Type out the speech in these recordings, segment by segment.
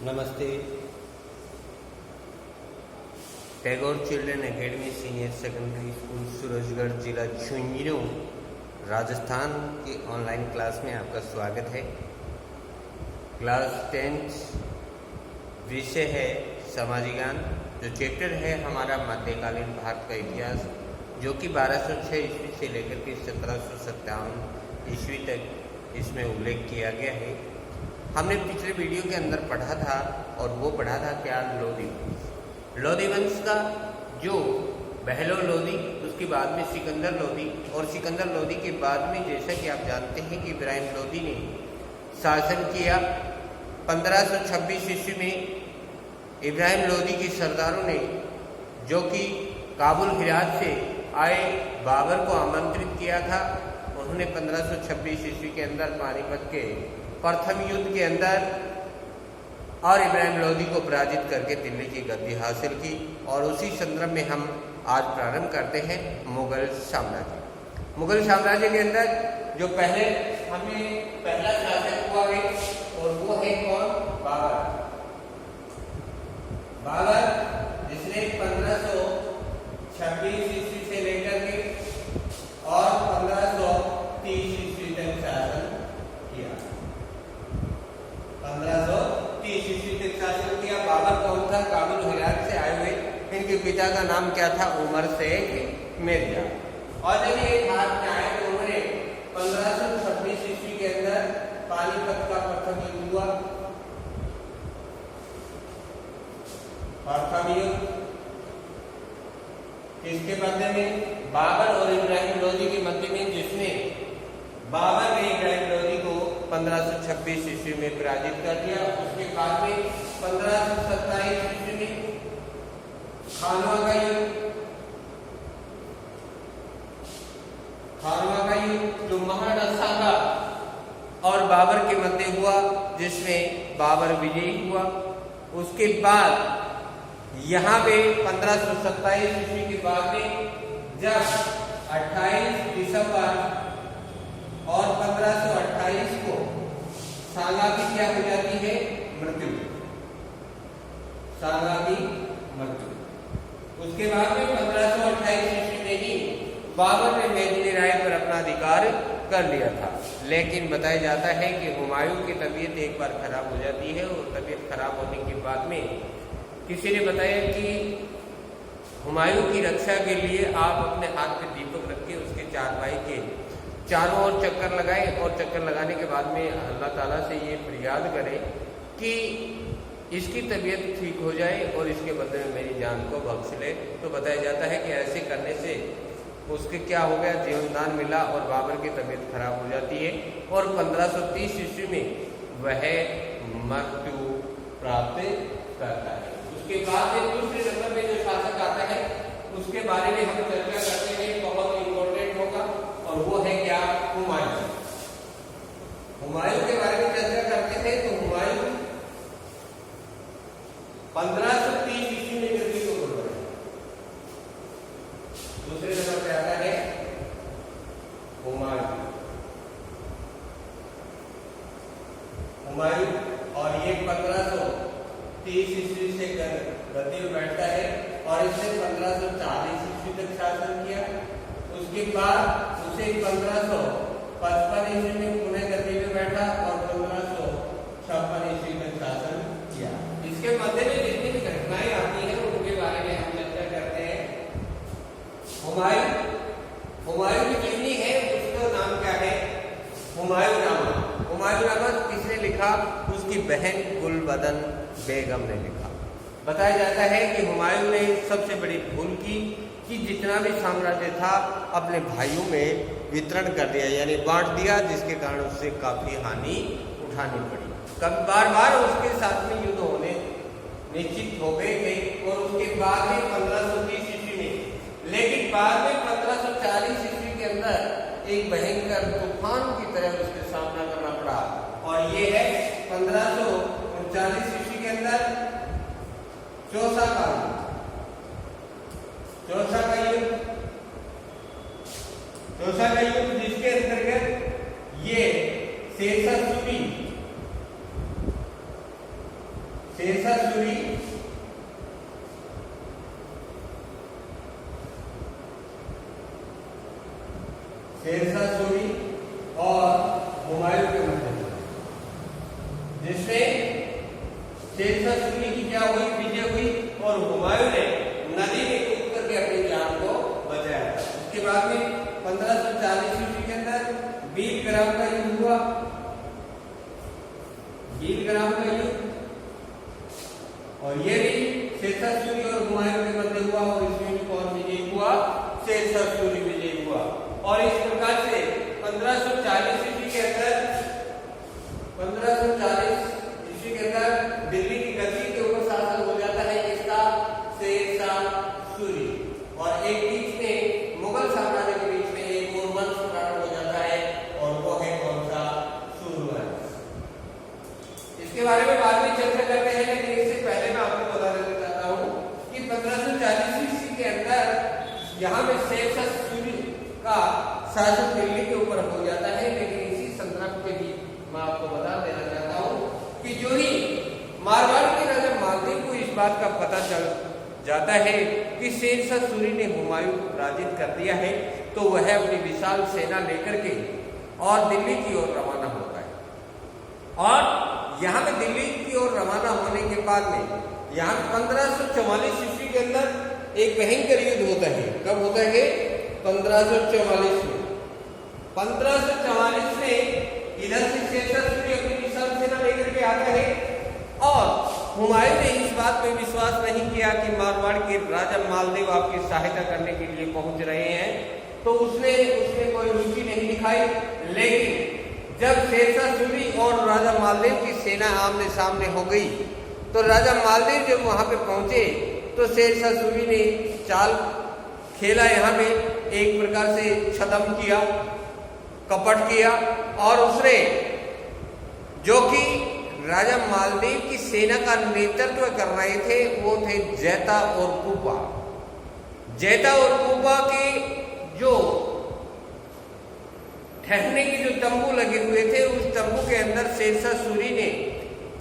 नमस्ते। Tagore children academy senior secondary school Surajgarh जिला झुंझुनू राजस्थान की ऑनलाइन क्लास में आपका स्वागत है। क्लास 10 विषय है समाज ज्ञान। जो चैप्टर है हमारा मध्यकालीन भारत का इतिहास, जो कि 1206 ईस्वी से लेकर के 1757 ईस्वी तक इसमें उल्लेख किया गया है। हमने पिछले वीडियो के अंदर पढ़ा था, और वो पढ़ा था क्या, लोधी वंश का जो बहलो लोधी, उसके बाद में सिकंदर लोधी, और सिकंदर लोधी के बाद में जैसा कि आप जानते हैं कि इब्राहिम लोधी ने शासन किया। 1526 ईस्वी में इब्राहिम लोधी के सरदारों ने, जो कि काबुल हिरात से आए बाबर को आमंत्रित किया था, उन्होंने 1526 ईस्वी के अंदर पानीपत के प्रथम युद्ध के अंदर और इब्राहिम लोधी को पराजित करके दिल्ली की गद्दी हासिल की। और उसी संदर्भ में हम आज प्रारंभ करते हैं मुगल साम्राज्य। मुगल साम्राज्य के अंदर जो पहला शासक हुआ है, और वो है कौन? बाबर। बाबर जिसने 1526 ईस्वी से लेकर के और 1530 ईस्वी तक शासन किया। 1530 ईस्वी तक शासन किया। बाबर कौन था? काबुल हिरात से आए हुए। इनके पिता का नाम क्या था? उमर शेख मिर्जा। और जब ये भारत में आए तो उन्होंने 1526 ईस्वी के अंदर पानीपत का प्रथम युद्ध हुआ। प्रथम युद्ध किसके मध्य में? बाबर और इब्राहिम लोधी के मध्य में, जिसमें बाबर ने इब्राहिम लोधी को 1526 ईस्वी में पराजित कर दिया। उसके बाद में 1527 ईस्वी में खानवा का युद्ध जो महाराणा और बाबर के मध्य हुआ, जिसमें बाबर विजयी हुआ। उसके बाद यहाँ पे 1527 ईस्वी के बाद में जब 28 दिसंबर और 1528 को सांगा की क्या हो जाती है? मृत्यु। सांगा की मृत्यु। उसके बाद में 1528 ईस्वी में ही बाबर ने मेदिनी राय पर अपना अधिकार कर लिया था। लेकिन बताया जाता है कि हुमायूं की तबीयत एक बार खराब हो जाती है, और तबीयत खराब होने के बाद में किसी ने बताया कि हुमायूं की रक्षा के लिए आप अपने हाथ पे दीपक रख के उसके चारपाई के चारों ओर चक्कर लगाए, और चक्कर लगाने के बाद में अल्लाह ताला से ये फरियाद करें कि इसकी तबीयत ठीक हो जाए और इसके बदले में मेरी जान को बख्श ले। तो बताया जाता है कि ऐसे करने से उसके क्या हो गया? जीवनदान मिला, और बाबर की तबीयत खराब हो जाती है, और 1530 ईस्वी में वह मृत्यु प्राप्त करता है। उसके बाद में दूसरे नंबर में जो शासक आता है, उसके बारे में हम चर्चा करते हैं, बहुत इंपॉर्टेंट होगा, और वो है क्या? हुमायूं। हुमायूं के बारे में चर्चा करते थे। तो हुमायूं 1530 ईस्वी में गद्दी को बढ़ाया। दूसरे नंबर पे आता है हुमायूं। और ये 1530 ईस्वी से गद्दी में बैठता है, और इसने 1540 ईस्वी तक शासन किया। उसके बाद उसे 1555 ईस्वी में पुनः गद्दी में बैठा, और 1556 ईस्वी तक शासन किया। इसके मध्य में जितनी भी घटनाएं आती हैं, उनके बारे में हम चर्चा करते हैं। हुमायूं की जीवनी है, उसका नाम क्या है? हुमायूंनामा। हुमायूंनामा किसने लिखा? उसकी बहन गुलबदन बेगम ने लिखा। बताया जाता है कि हुमायूं ने सबसे बड़ी भूल की कि जितना भी साम्राज्य था अपने भाइयों में वितरण कर दिया, यानी बांट दिया, जिसके कारण उससे काफी हानि उठानी पड़ी। कब बार बार उसके साथ में युद्ध होने निश्चित हो गए थे, और उसके बाद में 1530 ईस्वी में, लेकिन बाद में 1540 ईस्वी के अंदर एक भयंकर तूफान की तरह उसके सामना करना पड़ा, और ये है 1539 ईस्वी के अंदर चौसा का युद्ध। चौसा का युद्ध जिसके अंतर्गत ये शेषा शेरशाह सूरी और हुमायूं के मध्य हुआ, जिसमें शेरशाह सूरी की क्या हुई, विजय हुई और हुमायूं ने नदी में कूद करके अपनी जान को बचाया। उसके बाद में 1540 ईस्वी के अंदर बीरग्राम का युद्ध हुआ, बीरग्राम का युद्ध, और ये भी शेरशाह सूरी और हुमायूं के मध्य हुआ और इसमें भी कौन विजयी हुआ, शेरशाह सूरी विजयी हुआ। और इस प्रकार से 1540 ईस्वी के अंदर 1540 ईस्वी के अंदर दिल्ली की गद्दी के ऊपर शासन हो जाता है किसका, शेरशाह सूरी। और एक बीच में मुगल साम्राज्य के बीच में एक और वंश प्रारंभ हो जाता है और वो है कौन सा, सूरवंश। इसके बारे में बाद में चर्चा करते हैं, लेकिन इससे पहले मैं आपको बता देना चाहता हूँ कि 1540 ईस्वी के अंदर यहाँ पे शेरशाह सूरी का शासन दिल्ली के ऊपर हो जाता है। लेकिन इसी संदर्भ के भी मैं आपको बता देना चाहता हूँ कि जो ही मारवाड़ के राजा मालदेव को इस बात का पता चल जाता है कि शेरशाह सूरी ने हुमायूं को पराजित कर दिया है, तो वह अपनी विशाल सेना लेकर के और दिल्ली की ओर रवाना होता है। और यहाँ पे दिल्ली की ओर रवाना होने के बाद में यहाँ 1544 ईस्वी के अंदर एक भयंकर युद्ध होता है। कब होता है, 1544 में। 1544 में इधर से शेरशाह सूरी अपनी विशाल सेना लेकर के आता है और हुमायूं ने इस बात पे विश्वास नहीं किया कि मारवाड़ के राजा मालदेव आपकी सहायता करने के लिए पहुंच रहे हैं, तो उसने कोई रुचि नहीं दिखाई। लेकिन जब शेरशाह सूरी और राजा मालदेव की सेना आमने सामने हो गई, तो राजा मालदेव जब वहां पे पहुंचे तो शेरशाह सूरी ने चाल खेला, यहाँ पे एक प्रकार से छद्म किया, कपट किया, और उसने जो कि राजा मालदेव की सेना का नेतृत्व कर रहे थे वो थे जैता और पूपा। जैता और पूपा के जो ठहरने के जो तंबू लगे हुए थे, उस तंबू के अंदर शेरशाह सूरी ने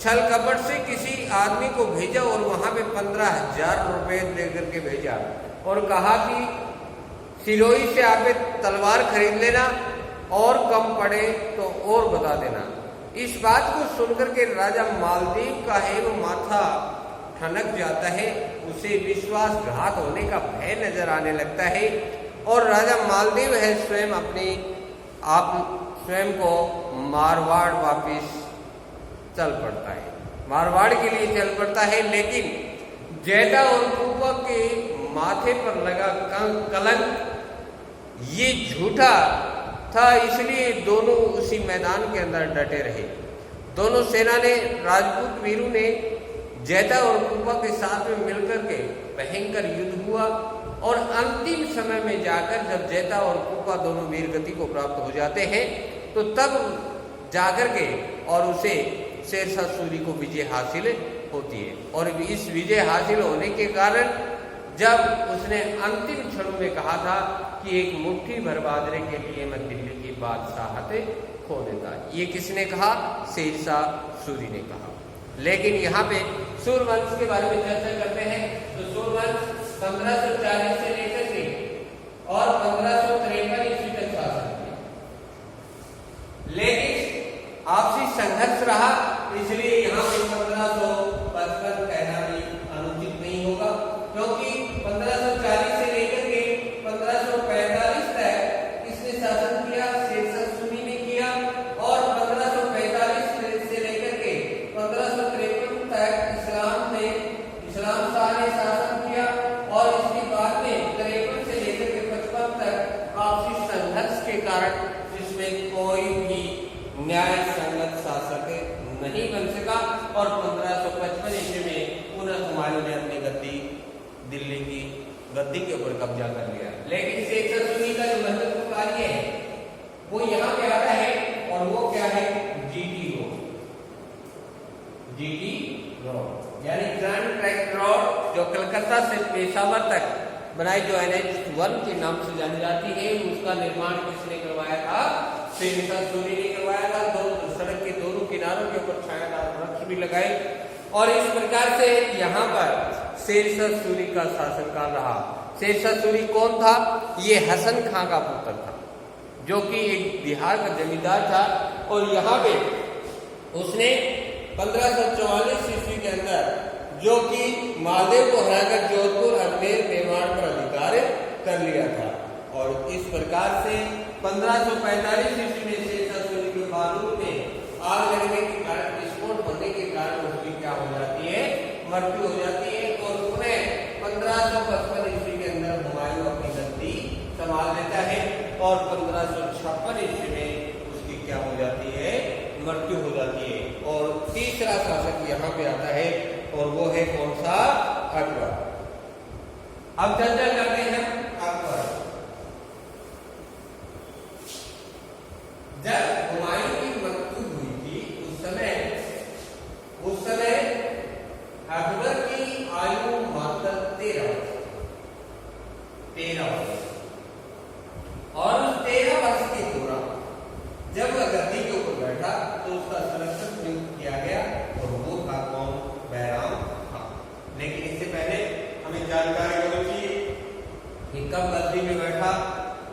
छल कपट से किसी आदमी को भेजा और वहां पे 15,000 रुपए लेकर के भेजा और कहा कि सिरोही से आप तलवार खरीद लेना और कम पड़े तो और बता देना। इस बात को सुनकर के राजा मालदेव का है वो माथा ठनक जाता है, उसे विश्वासघात होने का भय नजर आने लगता है और राजा मालदेव है स्वयं स्वयं को मारवाड़ वापिस चल पड़ता है, मारवाड़ के लिए चल पड़ता है। लेकिन जैता और पूपा के माथे पर लगा कलंक ये झूठा था, इसलिए दोनों उसी मैदान के अंदर डटे रहे। दोनों सेना ने, राजपूत वीरों ने जैता और पूपा के साथ में मिलकर के भयंकर युद्ध हुआ और अंतिम समय में जाकर जब जैता और पूपा दोनों वीर गति को प्राप्त हो जाते हैं, तो तब जाकर के और उसे शेरशाह सूरी को विजय हासिल होती है। और इस विजय हासिल होने के कारण जब उसने अंतिम क्षणों में कहा था कि एक मुट्ठी भर बाजरे के लिए मैं दिल्ली की बादशाहत खो देता, ये किसने कहा, शेरशाह सूरी ने कहा। लेकिन यहाँ पे सूरवंश के बारे में चर्चा करते हैं। तो सूरवंश 1540 से लेकर के और 1553 ईस्वी तक शासन किया, लेकिन आपसी संघर्ष रहा, इसलिए यहाँ पे 1555 कहना भी अनुचित नहीं होगा, क्योंकि 1540 से लेकर के 1545 तक इसने शासन किया, शेरशाह सूरी ने किया, और 1545 से लेकर के 1553 तक इस्लाम शाह ने शासन किया, और इसके बाद में 53 से लेकर के 55 तक आपसी संघर्ष के कारण इसमें कोई भी न्याय संगत शासक नहीं बन सका, और 1555 ईस्वी में पुनः हुमायूं ने अपनी दिल्ली की गद्दी के ऊपर कब्जा कर लिया। लेकिन शेरशाह सूरी का जो महत्वपूर्ण कार्य है वो यहाँ पे आता है, और वो क्या है, जीटी रोड, यानी ग्रैंड ट्रंक रोड, जो कलकत्ता से पेशावर तक बनाई, जो NH-1 के नाम से जानी जाती है, उसका निर्माण किसने करवाया था, शेरशाह सूरी ने करवाया था। सड़क के दोनों किनारों के ऊपर छायादार वृक्ष भी लगाए, और इस प्रकार से यहाँ पर शेरशाह सूरी का शासनकाल रहा। शेरशाह सूरी कौन था, ये हसन खां का पुत्र था। जो कि एक बिहार का जमींदार था, और यहाँ पे उसने 1544 ईस्वी के अंदर जो कि मालदेव को हराकर जोधपुर, अजमेर, मेवाड़ पर अधिकार कर लिया था। और इस प्रकार से 1545 ईस्वी में शेरशाह सूरी के बारूद में आग लगने के कारण, विस्फोट होने के कारण उसकी क्या हो जाती है, मृत्यु हो जाती है। और पुनः 1555 ईस्वी के अंदर हुमायूं अपनी गद्दी संभाल लेता है और 1556 ईस्वी में उसकी क्या हो जाती है, मृत्यु हो जाती है। और तीसरा शासक यहाँ पे आता है और वो है कौन सा, अकबर। अब चर्चा करते हैं अकबर। जब हुमायूं की मृत्यु हुई थी उस समय अकबर की आयु मात्र 13 वर्ष, और उस 13 वर्ष के दौरान जब वह गद्दी के ऊपर बैठा तो उसका संरक्षक नियुक्त किया गया, और वो था कौन, बैराम खां। लेकिन इससे पहले हमें जानकारी होनी चाहिए कि कब गद्दी में बैठा,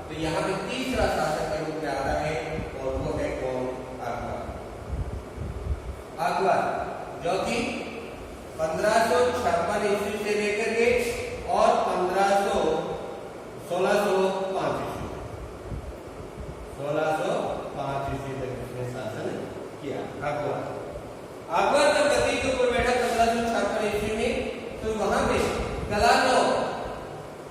तो यहाँ पे तीसरा शासक के रूप में आता है, और वो है कौन, अकबर, जो कि 1556 ईस्वी से लेकर के और 1605 ईस्वी तक उसने शासन किया। अकबर जब गद्दी के ऊपर बैठा 1556 ईस्वी में, तो वहां पे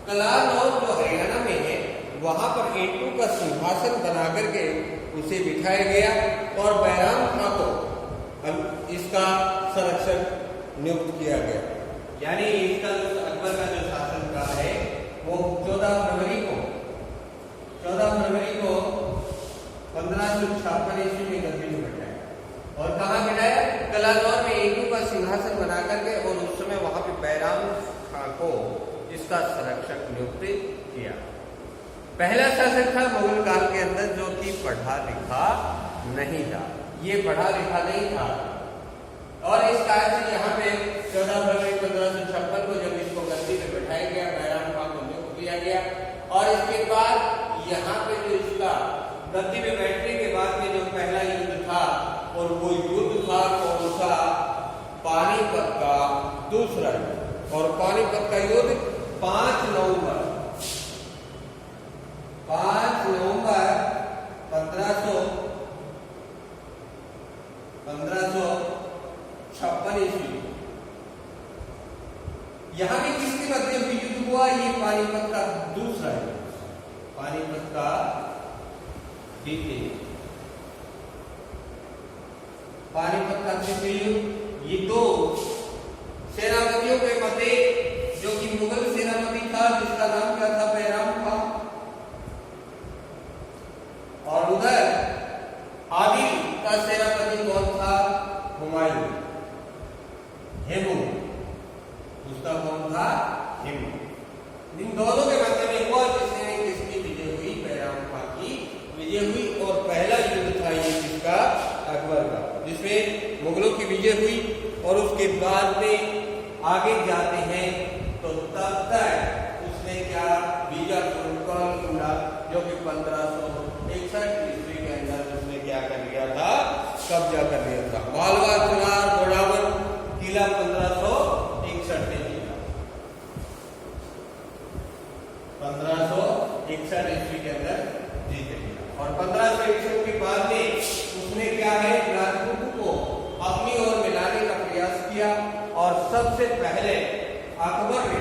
कलानौर जो हरियाणा में है, वहां पर ईंटों का सिंहासन बना करके उसे बिठाया गया, और बैराम खां को इसका संरक्षक नियुक्त किया गया। यानी इसका जो अकबर का जो शासन काल है वो 14 फरवरी को 1556 ईस्वी में गद्दी में बैठाया। और कहाँ बैठाया, कलानौर में ईंटों का सिंहासन बना करके, और उस समय वहां पे बैराम खां को इसका संरक्षक नियुक्त किया। पहला शासक था मुगल काल के अंदर जो कि पढ़ा लिखा नहीं था, ये पढ़ा लिखा नहीं था, और इस कारण से यहाँ पे 14 फरवरी 1556 को जब इसको गद्दी पे बैठाया गया, बैराम खां को नियुक्त किया गया। और इसके बाद यहाँ पे जो इसका गद्दी में बैठने के बाद में जो पहला युद्ध था, और वो युद्ध था कौन सा, पानीपत का दूसरा युद्ध। और पानीपत का युद्ध 5 नवंबर 1556 ईस्वी। यहां भी किसके मध्य युद्ध हुआ, ये पानीपत का दूसरा युद्ध, पानीपत का द्वितीय युद्ध, पानीपत का द्वितीय युद्ध। ये दो सेनापतियों के मध्य, जो कि मुगल सेनापति था जिसका नाम क्या था, बैराम खां, और उधर आदिल का सेनापति कौन था, हुमायूं, हेमू, उसका कौन था, हेमू। इन दोनों के मध्य में हुआ, जिसने किसकी विजय हुई, बैराम खां की विजय हुई। और पहला युद्ध था ये किसका, अकबर का, जिसमें मुगलों की विजय हुई। और उसके बाद में आगे जाते हैं तो तब तक उसने क्या, बीजापुर, जो कि 1561 ईस्वी के अंदर उसने क्या कर लिया था, कब्जा कर लिया था। मालवा, चुनार, घोड़ावल किला 1561 में जीता, 1561 ईस्वी के अंदर जीत लिया। और 1561 के बाद में उसने क्या है, राजपूतों को अपनी ओर मिलाने का प्रयास किया। और सबसे पहले अकबर ने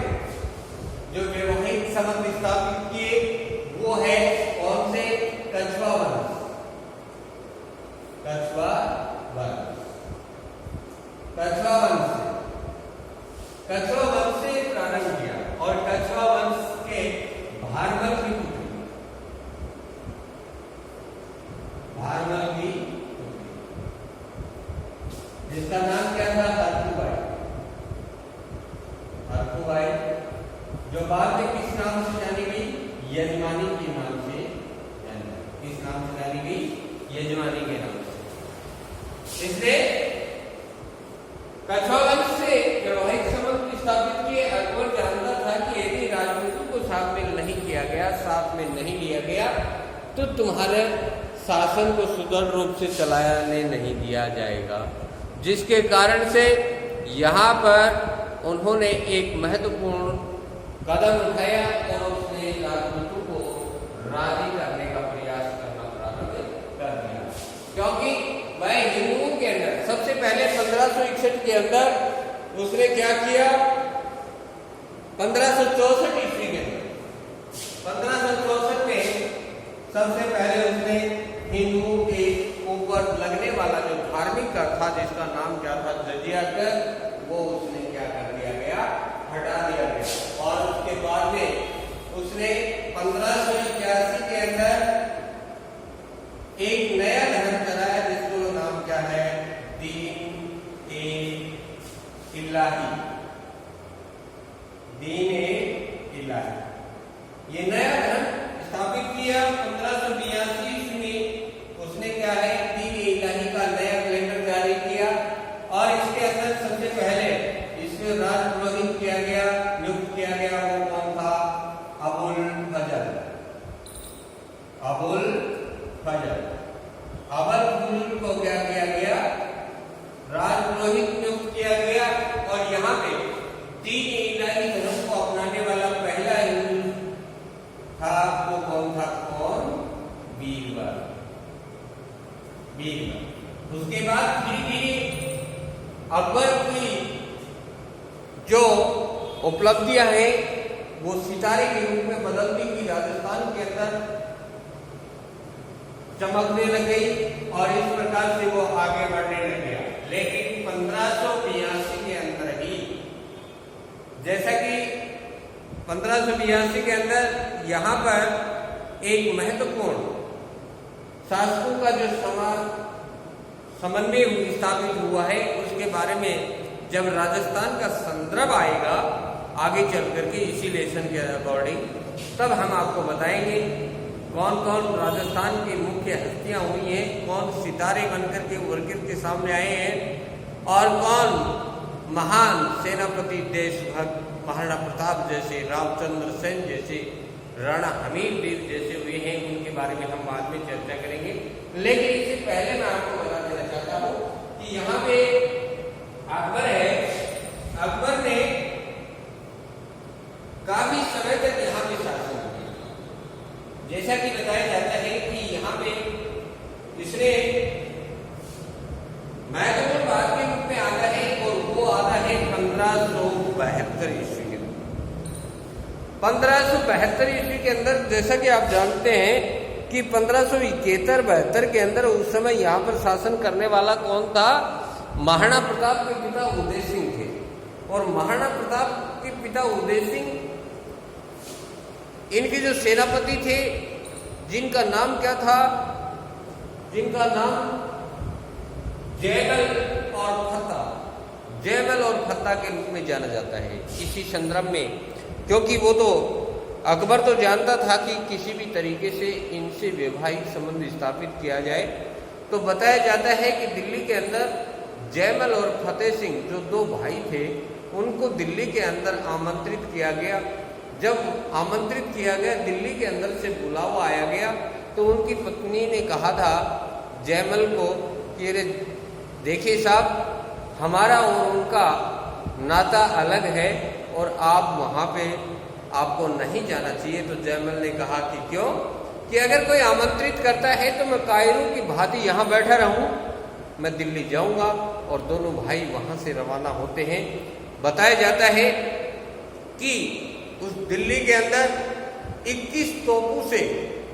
जो वैवाहिक संबंध स्थापित किए वो है कौन से, कछवा वंश, कछवा वंश से प्रारंभ किया। और कछवा वंश के भारमल की पुत्री, जिसका नाम क्या था, हरकुबाई, जो बाद में किस नाम से जानी गई, यजमानी के नाम से, किस नाम से जानी गई, यजमानी के नाम से। इसलिए कछवा वंश से वैवाहिक संबंध स्थापित किए। अकबर जानता था कि यदि राजपूतों को साथ में नहीं किया गया, साथ में नहीं लिया गया, तो तुम्हारे शासन को सुदृढ़ रूप से चलाने नहीं दिया जाएगा। जिसके कारण से यहाँ पर उन्होंने एक महत्वपूर्ण कदम उठाया और उसने राजपूतों को राजी करने का प्रयास करना प्रारंभ कर दिया, क्योंकि वह हिंदुओं के अंदर सबसे पहले 1561 के अंदर उसने क्या किया, 1564 ईस्वी के अंदर 1564 में सबसे पहले उसने हिंदुओं के ऊपर लगने वाला जो धार्मिक कर था, जिसका नाम क्या था, जजिया कर, वो उसने क्या कर दिया गया, हटा दिया गया। और उसके बाद में उसने 1581 के अंदर एक नया धर्म चलाया, जिसको नाम क्या है, दीन ए इलाही, दीन ए इलाही। ये नया धर्म स्थापित किया 1582 में। उसने क्या है, दीन ए इलाही का नया कैलेंडर जारी किया और इसके अंदर सबसे पहले इसमें राजपुरोहित किया गया, नियुक्त किया गया। वो कौन था, अबुल फजल। अबुल फजल को क्या किया गया, राजपुरोहित नियुक्त किया गया। और यहाँ पे दीन ए इलाही धर्म को अपनाने वाला पहला हिंदू था, वो कौन था, कौन, बीरबल। उसके बाद धीरे धीरे अकबर की जो उपलब्धियां हैं वो सितारे के रूप में बदलती हुई राजस्थान के अंदर चमकने लग गई और इस प्रकार से वो आगे बढ़ने लग गया। लेकिन 1582 के अंदर ही, जैसा कि 1582 के अंदर यहाँ पर एक महत्वपूर्ण शासकों का जो समन्वय स्थापित हुआ है, उसके बारे में जब राजस्थान का संदर्भ आएगा आगे चल करके इसी लेसन के अकॉर्डिंग, तब हम आपको बताएंगे कौन कौन राजस्थान की मुख्य हस्तियां हुई हैं, कौन सितारे बनकर के उभर के सामने आए हैं और कौन महान सेनापति देशभक्त महाराणा प्रताप जैसे, रामचंद्र सेन जैसे, राणा हमीरदेव जैसे हुए हैं, उनके बारे में हम बाद में चर्चा करेंगे। लेकिन इससे पहले मैं आपको बता देना चाहता हूं कि यहाँ पे अकबर है, अकबर ने काफी समय तक यहाँ पे शासन किया। जैसा कि बताया जाता है कि यहाँ पे इसने महत्वपूर्ण बात के रूप में आता है और वो आता है 1572 ईस्वी के अंदर। 1572 ईस्वी के अंदर जैसा कि आप जानते हैं कि 1571-72 के अंदर उस समय यहाँ पर शासन करने वाला कौन था, महाराणा प्रताप के पिता उदय सिंह थे। और महाराणा प्रताप के पिता उदय सिंह, इनके जो सेनापति थे जिनका नाम क्या था, जिनका नाम जयमल और फत्ता के रूप में जाना जाता है इसी संदर्भ में, क्योंकि वो तो अकबर तो जानता था कि किसी भी तरीके से इनसे वैवाहिक संबंध स्थापित किया जाए। तो बताया जाता है कि दिल्ली के अंदर जयमल और फतेह सिंह जो दो भाई थे, उनको दिल्ली के अंदर आमंत्रित किया गया। जब आमंत्रित किया गया, दिल्ली के अंदर से बुलावा आया गया, तो उनकी पत्नी ने कहा था जयमल को कि अरे देखिए साहब, हमारा और उनका नाता अलग है और आप वहाँ पे आपको नहीं जाना चाहिए। तो जयमल ने कहा कि क्यों, कि अगर कोई आमंत्रित करता है तो मैं कायरों की भांति यहाँ बैठा रहूं, मैं दिल्ली जाऊंगा। और दोनों भाई वहाँ से रवाना होते हैं। बताया जाता है कि उस दिल्ली के अंदर 21 तोपों से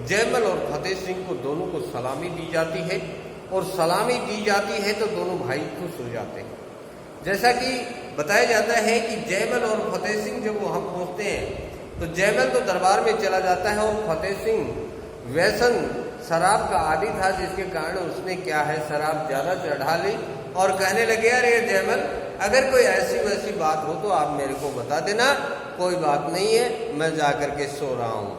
जयमल और फतेह सिंह को दोनों को सलामी दी जाती है और सलामी दी जाती है तो दोनों भाई खुश हो जाते हैं। जैसा कि बताया जाता है कि जयमल और फतेह सिंह जब वहाँ पहुँचते हैं तो जयमल तो दरबार में चला जाता है और फतेह सिंह व्यसन शराब का आदी था, जिसके कारण उसने क्या है शराब ज़्यादा चढ़ा ली और कहने लगे अरे जयमल, अगर कोई ऐसी वैसी बात हो तो आप मेरे को बता देना, कोई बात नहीं है, मैं जा कर के सो रहा हूँ।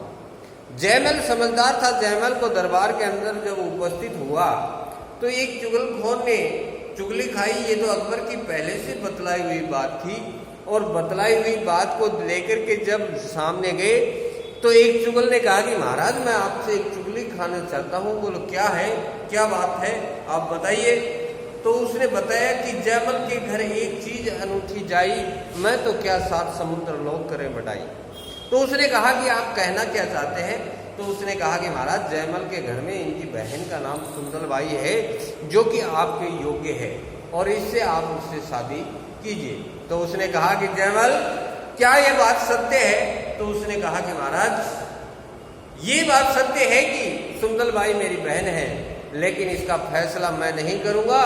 जयमल समझदार था। जयमल को दरबार के अंदर जब उपस्थित हुआ तो एक चुगलखोर ने चुगली खाई। ये तो अकबर की पहले से बतलाई हुई बात थी और बतलाई हुई बात को लेकर के जब सामने गए तो एक चुगल ने कहा कि महाराज, मैं आपसे एक चुगली दिखाना चाहता हूँ। बोलो क्या है, क्या बात है, आप बताइए। तो उसने बताया कि जयमल के घर एक चीज अनूठी जाई, मैं तो क्या 7 समुद्र लोग करे बढ़ाई। तो उसने कहा कि आप कहना क्या चाहते हैं। तो उसने कहा कि महाराज जयमल के घर में इनकी बहन का नाम सुंदरबाई है, जो कि आपके योग्य है और इससे आप उससे शादी कीजिए। तो उसने कहा कि जयमल क्या ये बात सत्य है। तो उसने कहा कि महाराज ये बात सत्य है कि सुंदरबाई मेरी बहन है, लेकिन इसका फैसला मैं नहीं करूंगा।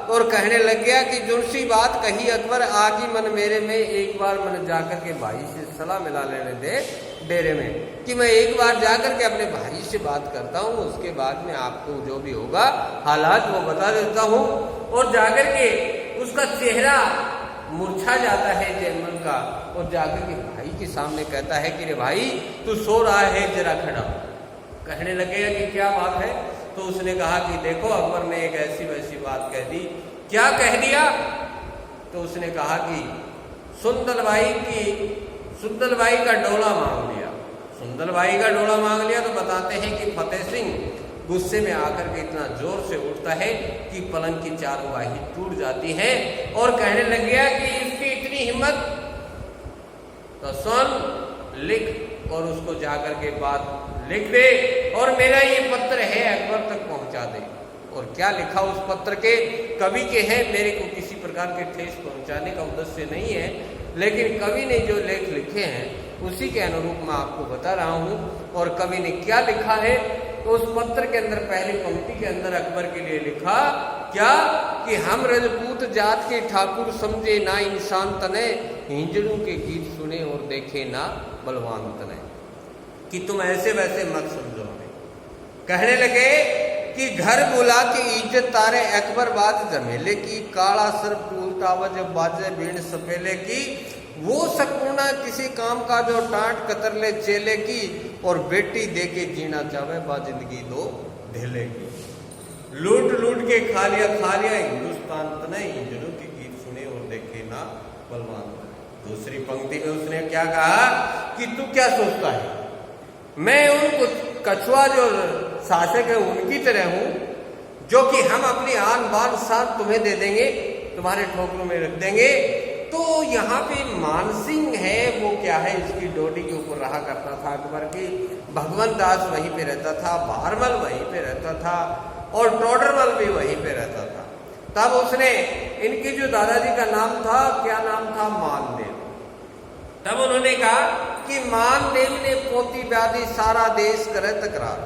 और कहने लग गया कि जो सी बात कही अकबर, आगी मन मेरे में, एक बार मन जाकर के भाई से सलाह मिला लेने दे डेरे में, कि मैं एक बार जाकर के अपने भाई से बात करता हूँ, उसके बाद में आपको जो भी होगा हालात वो बता देता हूँ। और जाकर के उसका चेहरा मुरझा जाता है जयमल का, और जाकर के भाई के सामने कहता है कि रे भाई तू सो रहा है, जरा खड़ा। कहने लगे कि क्या बात है। तो उसने कहा कि देखो अकबर ने एक ऐसी वैसी बात कह दी। क्या कह दिया। तो उसने कहा कि सुंदरबाई का डोला मांग लिया। सुंदरबाई का डोला मांग लिया। तो बताते हैं कि फतेह सिंह गुस्से में आकर के इतना जोर से उठता है कि पलंग की चारवाही टूट जाती है, और कहने लग गया कि इसकी इतनी हिम्मत, तो सुन लिख और उसको जाकर के बात लिख दे, और मेरा ये पत्र है अकबर तक पहुंचा दे। और क्या लिखा उस पत्र के, कवि के हैं, मेरे को किसी प्रकार के ठेस पहुंचाने का उद्देश्य नहीं है, लेकिन कवि ने जो लेख लिखे हैं उसी के अनुरूप मैं आपको बता रहा हूं। और कवि ने क्या लिखा है, तो उस पत्र के अंदर पहली पंक्ति के अंदर अकबर के लिए लिखा क्या कि हम रजपूत जात के ठाकुर समझे ना इंसान तने, हिंजड़ों के गीत सुने और देखे ना बलवान तने, कि तुम ऐसे वैसे मत समझो हमें। कहने लगे कि घर बुला के इज्जत तारे अकबर बात जमेले की, काला सर टूलतावा जब बाजे बीण सपेले की, वो सकूना किसी काम का जो टाट कतर ले चेले की, और बेटी दे के जीना चाहे बा जिंदगी दो ढेले की, लूट लूट के खा लिया हिंदुस्तान तने, हिंजड़ों के गीत सुने और देखे ना बलवान। दूसरी पंक्ति में उसने क्या कहा कि तू क्या सोचता है, मैं उन कछुआ जो शासक है उनकी तरह हूं, जो कि हम अपनी आन बान साथ तुम्हें दे देंगे, तुम्हारे ठोकरों में रख देंगे। तो यहाँ पे मानसिंह है, वो क्या है, इसकी डोडी के ऊपर रहा करता था अकबर की। भगवंत दास वहीं पे रहता था, भारमल वहीं पे रहता था, और टोडरमल भी वहीं पे रहता था। तब उसने, इनके जो दादाजी का नाम था, क्या नाम था, मानदेव। तब उन्होंने कहा कि मानदेव ने पोती ब्यादी सारा देश करे तकरार,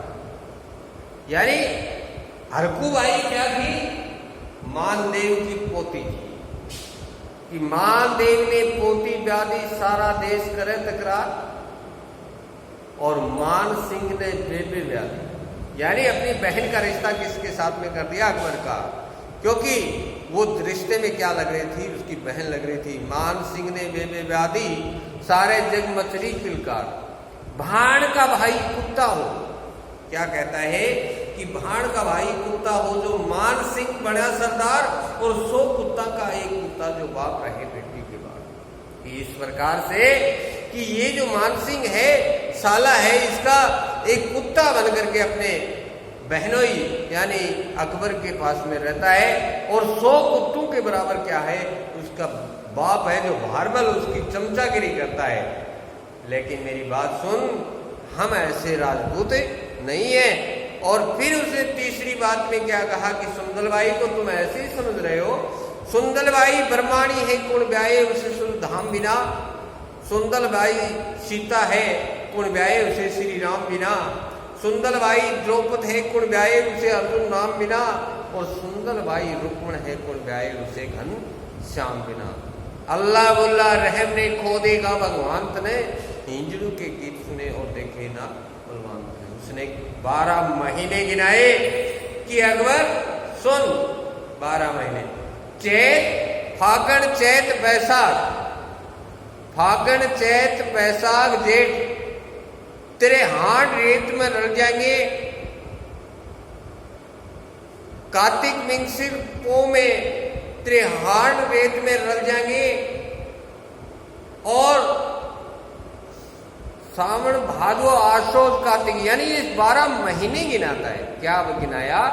यानी हरकूबाई क्या थी, मानदेव की पोती थी, कि मानदेव ने पोती ब्यादी सारा देश करे तकरार, और मान सिंह ने बेबे ब्यादी, यानी अपनी बहन का रिश्ता किसके साथ में कर दिया, अकबर का, क्योंकि वो रिश्ते में क्या लग रही थी, उसकी बहन लग रही थी। मान सिंह ने बेबे ब्यादी सारे जग मचली किलकार, भाण का भाई कुत्ता हो। क्या कहता है कि भाण का भाई कुत्ता हो, जो मान सिंह बड़ा सरदार, और 100 कुत्ता का एक कुत्ता जो बाप रहे बेटी के बाद। इस प्रकार से कि ये जो मान सिंह है, साला है, इसका एक कुत्ता बन करके अपने बहनोई यानी अकबर के पास में रहता है, और 100 कुत्तों के बराबर क्या है, उसका बाप है जो भारमल उसकी चमचागिरी करता है। लेकिन मेरी बात सुन, हम ऐसे राजपूत नहीं है। और फिर उसने तीसरी बात में क्या कहा कि सुंदरबाई को तुम ऐसे ही समझ रहे हो, सुंदरबाई ब्रह्माणी है कुण ब्याए उसे सुन धाम बिना, सुंदरबाई सीता है कुण ब्याए उसे श्री राम बिना, सुंदरबाई द्रौपद है कुण ब्याए उसे अर्जुन नाम बिना, और सुंदरबाई रुक्मण है कुण ब्याए उसे घन श्याम बिना। अल्लाह बुल्ला रहम ने खो देगा भगवान तने, हिंजड़ू के गीत सुने और देखे ना बलवान तने। उसने 12 महीने गिनाए कि अकबर सुन, 12 महीने, चैत फागण चैत बैसाख, फागण चैत बैसाख जेठ तेरे हाथ रेत में रल जाएंगे, कार्तिक मिंगसिर पो में तेरे हाथ रेत में रल जाएंगे, और सावन भादो आशोद कार्तिक, यानी ये 12 महीने गिनाता है। क्या गिनाया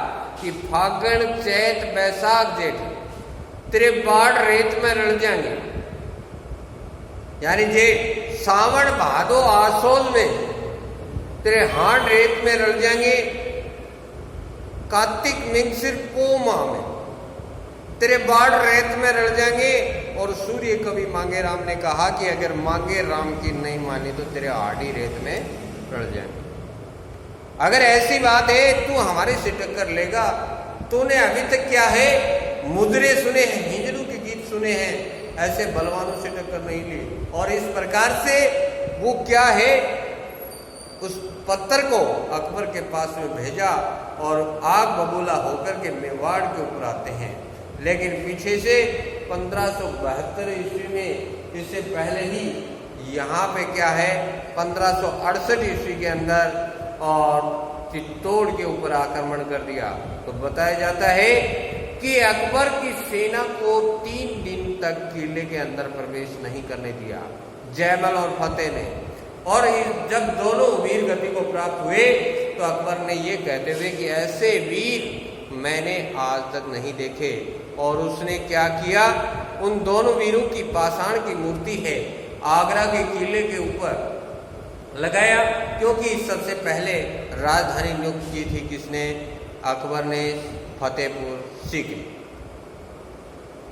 कि फागण चैत बैसाख जेठ तेरे बाढ़ रेत में रल जाएंगे, यानी जे सावन भादो आशोद में तेरे हाथ रेत में रल जाएंगे, कार्तिक मिंगसिर पो माह में तेरे बाढ़ रेत में रल जाएंगे। और सूर्य कवि मांगे राम ने कहा कि अगर मांगे राम की नहीं मानी तो तेरे हाड़ी रेत में रल जाएंगे। अगर ऐसी बात है तू हमारे से टक्कर लेगा, तूने अभी तक क्या है मुद्रे सुने हैं, हिंदू के गीत सुने हैं, ऐसे बलवानों से टक्कर नहीं ली। और इस प्रकार से वो क्या है उस पत्थर को अकबर के पास में भेजा और आग बबूला होकर के मेवाड़ के ऊपर आते हैं। लेकिन पीछे से 1572 ईस्वी में, इससे पहले ही यहाँ पे क्या है 1568 ईस्वी के अंदर और चित्तौड़ के ऊपर आक्रमण कर दिया। तो बताया जाता है कि अकबर की सेना को 3 दिन तक किले के अंदर प्रवेश नहीं करने दिया जयमल और फतेह ने। और जब दोनों वीर गति को प्राप्त हुए तो अकबर ने ये कहते हुए कि ऐसे वीर मैंने आज तक नहीं देखे, और उसने क्या किया, उन दोनों वीरों की पाषाण की मूर्ति है आगरा के किले के ऊपर लगाया, क्योंकि सबसे पहले राजधानी नियुक्त की थी किसने, अकबर ने फतेहपुर सीकरी।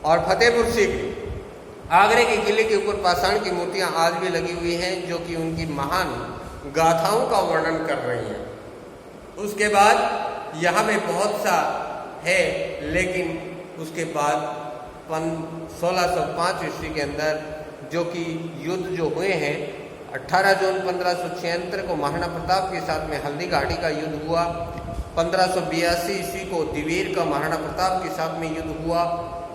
और फतेहपुर सीकरी आगरे के किले के ऊपर पाषाण की मूर्तियां आज भी लगी हुई हैं, जो कि उनकी महान गाथाओं का वर्णन कर रही हैं। उसके बाद यहाँ पे बहुत सा है, लेकिन उसके बाद 1605 ईस्वी के अंदर जो कि युद्ध जो हुए हैं, 18 जून 1576 को महाराणा प्रताप के साथ में हल्दी घाटी का युद्ध हुआ। 1582 ईस्वी को दिवेर का महाराणा प्रताप के साथ में युद्ध हुआ।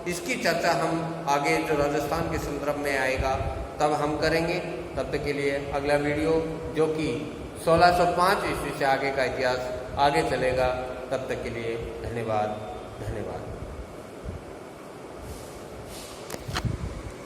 इसकी चर्चा हम आगे जो राजस्थान के संदर्भ में आएगा तब हम करेंगे। तब तक के लिए अगला वीडियो जो कि 1605 ईस्वी से आगे का इतिहास आगे चलेगा। तब तक के लिए धन्यवाद।